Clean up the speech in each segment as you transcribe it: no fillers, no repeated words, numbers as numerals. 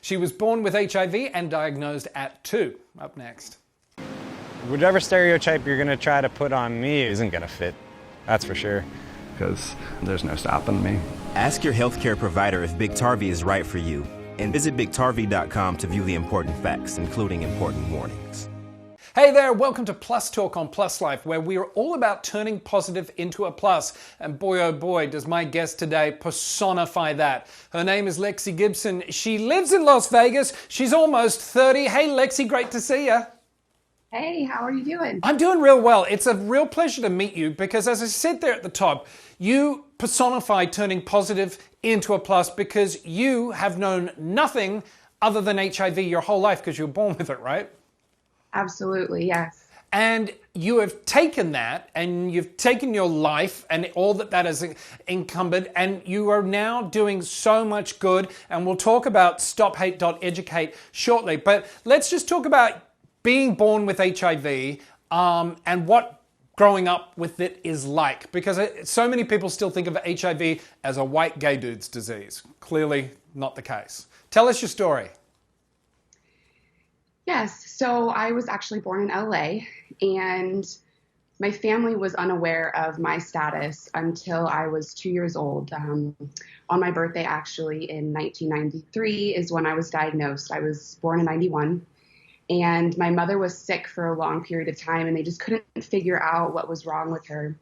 She was born with HIV and diagnosed at 2. Up next. Whatever stereotype you're going to try to put on me isn't going to fit. That's for sure. Because there's no stopping me. Ask your healthcare provider if Biktarvy is right for you, and visit Biktarvy.com to view the important facts, including important warnings. Hey there, welcome to Plus Talk on Plus Life, where we are all about turning positive into a plus. And boy, oh boy, does my guest today personify that. Her name is Lexi Gibson. She lives in Las Vegas. She's almost 30. Hey, Lexi, great to see you. Hey, how are you doing? I'm doing real well. It's a real pleasure to meet you because, as I said there at the top, you personify turning positive into a plus because you have known nothing other than HIV your whole life because you were born with it, right? Absolutely, yes. And you have taken that and you've taken your life and all that has encumbered, and you are now doing so much good. And we'll talk about stophate.educate shortly. But let's just talk about being born with HIV and what growing up with it is like. Because so many people still think of HIV as a white gay dude's disease. Clearly not the case. Tell us your story. Yes, so I was actually born in LA, and my family was unaware of my status until I was 2 years old. On my birthday, actually, in 1993 is when I was diagnosed. I was born in 91, and my mother was sick for a long period of time, and they just couldn't figure out what was wrong with her.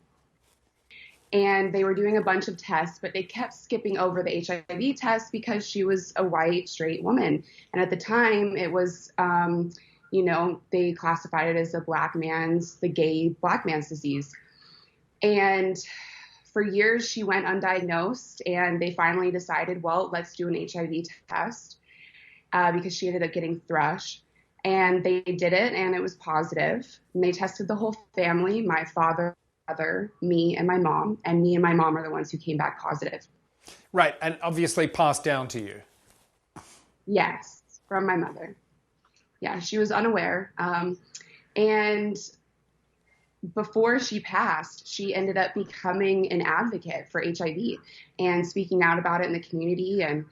And they were doing a bunch of tests, but they kept skipping over the HIV test because she was a white, straight woman. And at the time, it was, they classified it as the gay black man's disease. And for years, she went undiagnosed, and they finally decided, well, let's do an HIV test because she ended up getting thrush. And they did it, and it was positive. And they tested the whole family, my father, me and my mom, and me and my mom are the ones who came back positive. Right, and obviously passed down to you. Yes, from my mother. Yeah, she was unaware. And before she passed, she ended up becoming an advocate for HIV and speaking out about it in the community. And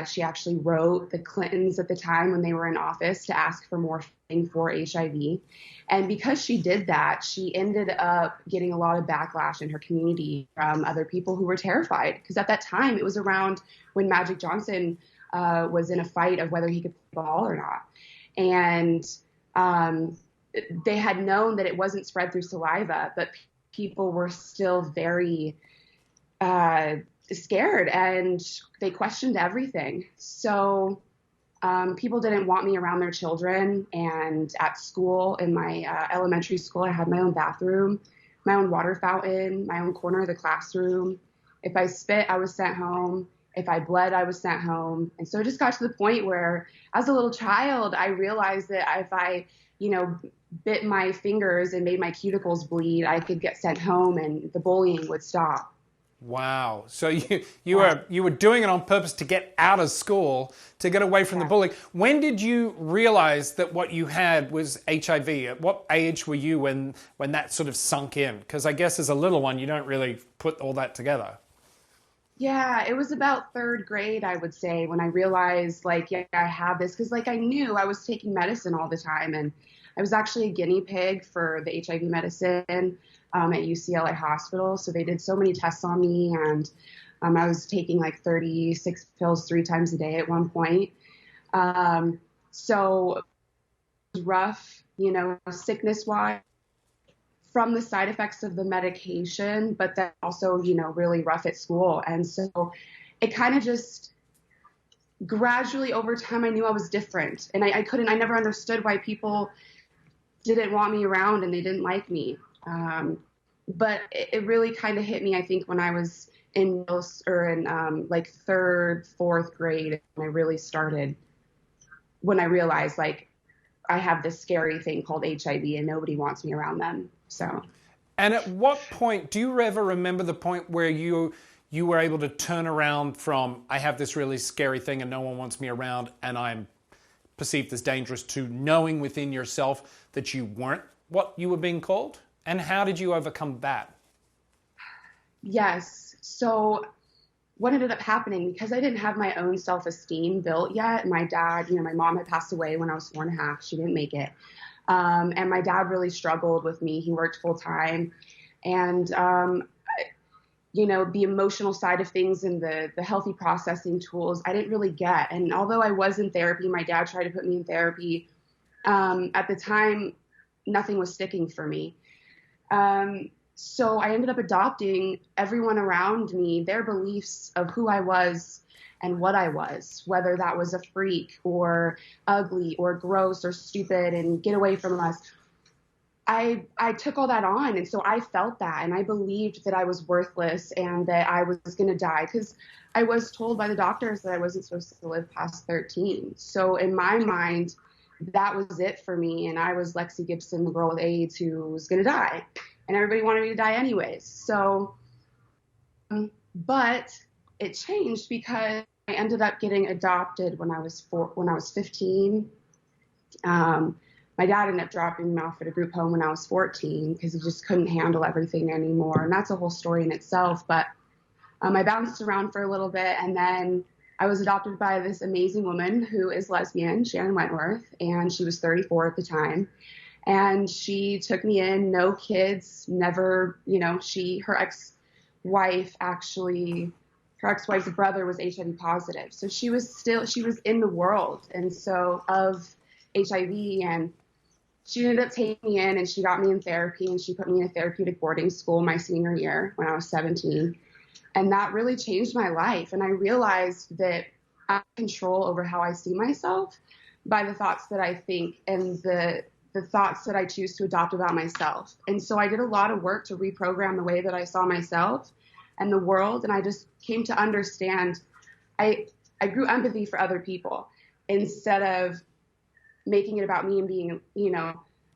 she actually wrote the Clintons at the time when they were in office to ask for more funding for HIV. And because she did that, she ended up getting a lot of backlash in her community from other people who were terrified. Because at that time, it was around when Magic Johnson was in a fight of whether he could play ball or not. And they had known that it wasn't spread through saliva, but people were still very scared, and they questioned everything. So people didn't want me around their children. And at school, in my elementary school, I had my own bathroom, my own water fountain, my own corner of the classroom. If I spit, I was sent home. If I bled, I was sent home. And so it just got to the point where, as a little child, I realized that if I, bit my fingers and made my cuticles bleed, I could get sent home and the bullying would stop. Wow. So you were doing it on purpose to get out of school, to get away from the bullying. When did you realize that what you had was HIV? At what age were you when that sort of sunk in? Because I guess as a little one, you don't really put all that together. Yeah, it was about third grade, I would say, when I realized, I have this. Because, I knew I was taking medicine all the time. And I was actually a guinea pig for the HIV medicine at UCLA Hospital. So they did so many tests on me. And I was taking 36 pills 3 times a day at one point. So it was rough, sickness-wise, from the side effects of the medication, but then also, really rough at school. And so it kind of just gradually over time, I knew I was different. And I never understood why people didn't want me around and they didn't like me. But it really kind of hit me, I think, when I was in third, fourth grade, and I really started when I realized, I have this scary thing called HIV and nobody wants me around them. So. And at what point, do you ever remember the point where you were able to turn around from, I have this really scary thing and no one wants me around and I'm perceived as dangerous, to knowing within yourself that you weren't what you were being called? And how did you overcome that? Yes. So what ended up happening, because I didn't have my own self-esteem built yet. My dad, my mom had passed away when I was 4.5. She didn't make it. And my dad really struggled with me. He worked full time. And, the emotional side of things and the healthy processing tools, I didn't really get. And although I was in therapy, my dad tried to put me in therapy. At the time, nothing was sticking for me. So I ended up adopting everyone around me, their beliefs of who I was and what I was, whether that was a freak or ugly or gross or stupid and get away from us. I took all that on. And so I felt that, and I believed that I was worthless and that I was going to die, because I was told by the doctors that I wasn't supposed to live past 13. So in my mind, that was it for me. And I was Lexi Gibson, the girl with AIDS who was going to die. And everybody wanted me to die anyways. So, but it changed because I ended up getting adopted when I was 15. My dad ended up dropping me off at a group home when I was 14 because he just couldn't handle everything anymore. And that's a whole story in itself. But I bounced around for a little bit, and then I was adopted by this amazing woman who is lesbian, Shannon Wentworth, and she was 34 at the time. And she took me in, no kids, never, her ex-wife's brother was HIV positive. So she was in the world. And so of HIV, and she ended up taking me in, and she got me in therapy, and she put me in a therapeutic boarding school my senior year when I was 17. And that really changed my life. And I realized that I have control over how I see myself by the thoughts that I think and the thoughts that I choose to adopt about myself. And so I did a lot of work to reprogram the way that I saw myself and the world. And I just came to understand, I grew empathy for other people instead of making it about me and being,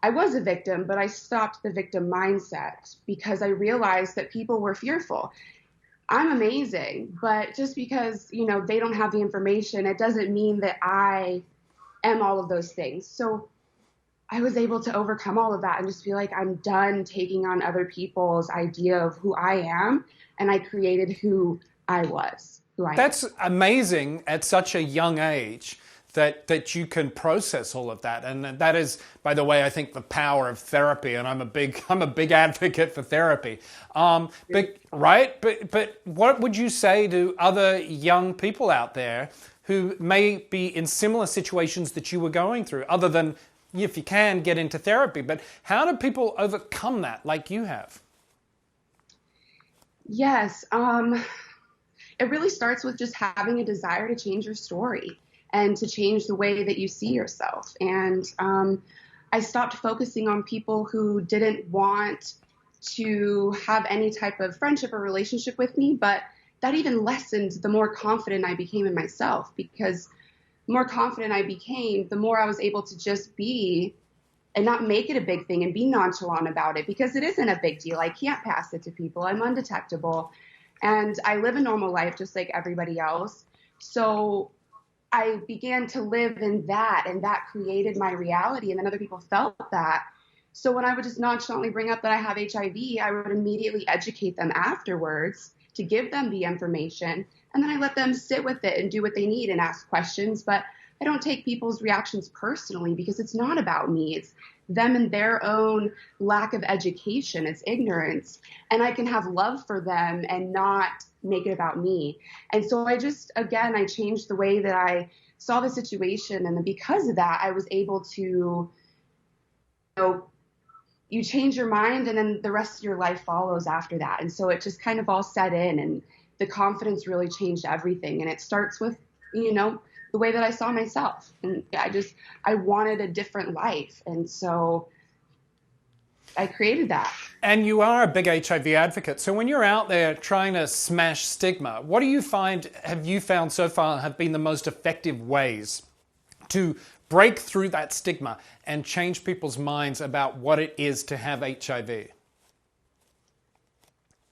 I was a victim, but I stopped the victim mindset because I realized that people were fearful. I'm amazing, but just because, they don't have the information, it doesn't mean that I am all of those things. So I was able to overcome all of that and just feel like I'm done taking on other people's idea of who I am. And I created who I was, who I am. That's amazing at such a young age that you can process all of that. And that is, by the way, I think the power of therapy. And I'm a big advocate for therapy. But what would you say to other young people out there who may be in similar situations that you were going through, other than, if you can, get into therapy? But how do people overcome that like you have? Yes. It really starts with just having a desire to change your story and to change the way that you see yourself. And I stopped focusing on people who didn't want to have any type of friendship or relationship with me, but that even lessened the more confident I became in myself, because the more confident I became, the more I was able to just be and not make it a big thing and be nonchalant about it, because it isn't a big deal. I can't pass it to people. I'm undetectable. And I live a normal life just like everybody else. So I began to live in that, and that created my reality. And then other people felt that. So when I would just nonchalantly bring up that I have HIV, I would immediately educate them afterwards to give them the information. And then I let them sit with it and do what they need and ask questions. But I don't take people's reactions personally, because it's not about me. It's them and their own lack of education. It's ignorance. And I can have love for them and not make it about me. And so I changed the way that I saw the situation. And then because of that, I was able to, you change your mind, and then the rest of your life follows after that. And so it just kind of all set in, and the confidence really changed everything. And it starts with, the way that I saw myself. And I wanted a different life. And so I created that. And you are a big HIV advocate. So when you're out there trying to smash stigma, what do you have you found so far have been the most effective ways to break through that stigma and change people's minds about what it is to have HIV?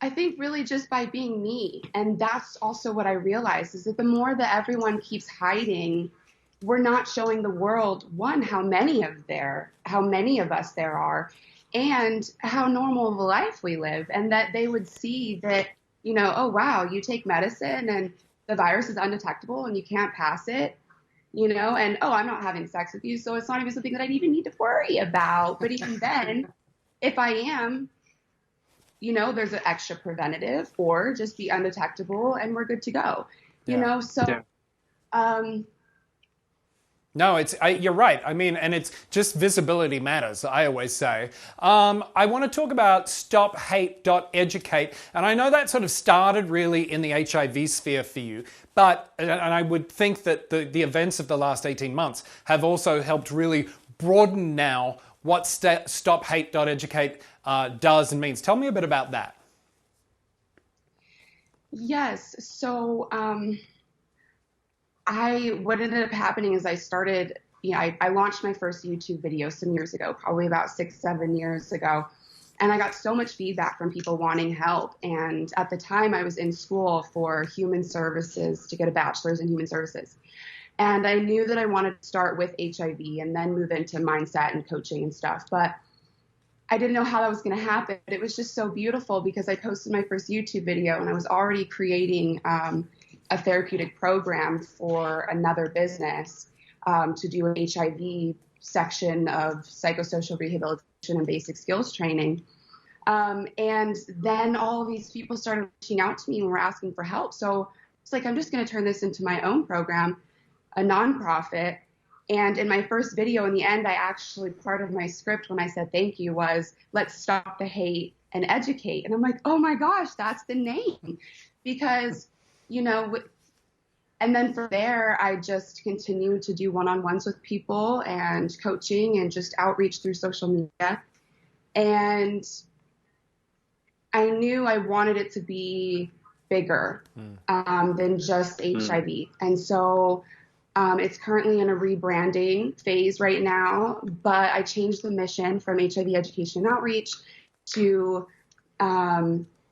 I think really just by being me. And that's also what I realized, is that the more that everyone keeps hiding, we're not showing the world, one, how many of us there are, and how normal of a life we live, and that they would see that oh, wow, you take medicine and the virus is undetectable and you can't pass it, and, oh, I'm not having sex with you, so it's not even something that I even need to worry about. But even then, if I am, there's an extra preventative, or just be undetectable and we're good to go, so, No, you're right. I mean, and it's just visibility matters, I always say. I want to talk about stophate.educate. And I know that sort of started really in the HIV sphere for you. But, and I would think that the events of the last 18 months have also helped really broaden now what stophate.educate does and means. Tell me a bit about that. Yes. So, what ended up happening is I started, I launched my first YouTube video some years ago, probably about 6-7 years ago. And I got so much feedback from people wanting help. And at the time I was in school for human services to get a bachelor's in human services. And I knew that I wanted to start with HIV and then move into mindset and coaching and stuff. But I didn't know how that was going to happen. But it was just so beautiful because I posted my first YouTube video and I was already creating a therapeutic program for another business to do an HIV section of psychosocial rehabilitation and basic skills training. And then all of these people started reaching out to me and were asking for help. So it's like, I'm just going to turn this into my own program, a nonprofit. And in my first video, in the end, I actually, part of my script when I said thank you was, let's stop the hate and educate. And I'm like, oh my gosh, that's the name. Because, and then from there, I just continued to do one-on-ones with people and coaching and just outreach through social media. And I knew I wanted it to be bigger than just HIV. And so it's currently in a rebranding phase right now, but I changed the mission from HIV education and outreach to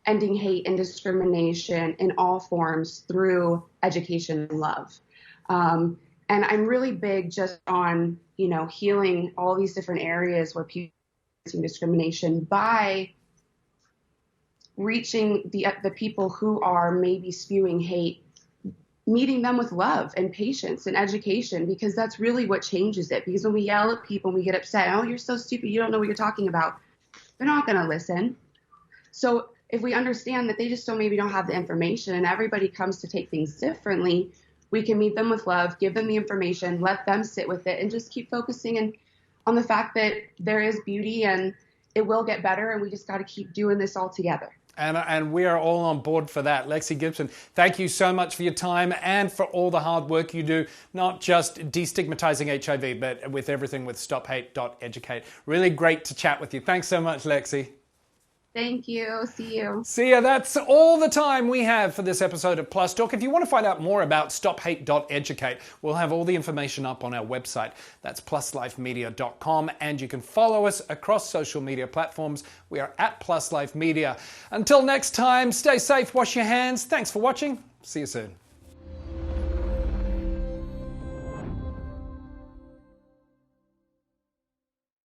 ending hate and discrimination in all forms through education and love. And I'm really big just on, healing all these different areas where people are experiencing discrimination by reaching the people who are maybe spewing hate, meeting them with love and patience and education, because that's really what changes it. Because when we yell at people and we get upset, oh, you're so stupid, you don't know what you're talking about, they're not going to listen. So if we understand that they just maybe don't have the information and everybody comes to take things differently, we can meet them with love, give them the information, let them sit with it, and just keep focusing on the fact that there is beauty and it will get better, and we just got to keep doing this all together. And we are all on board for that. Lexi Gibson, thank you so much for your time and for all the hard work you do, not just destigmatizing HIV, but with everything with stophate.educate. Really great to chat with you. Thanks so much, Lexi. Thank you. See you. See ya. That's all the time we have for this episode of Plus Talk. If you want to find out more about stophate.educate, we'll have all the information up on our website. That's pluslifemedia.com, and you can follow us across social media platforms. We are at Plus Life Media. Until next time, stay safe, wash your hands. Thanks for watching. See you soon.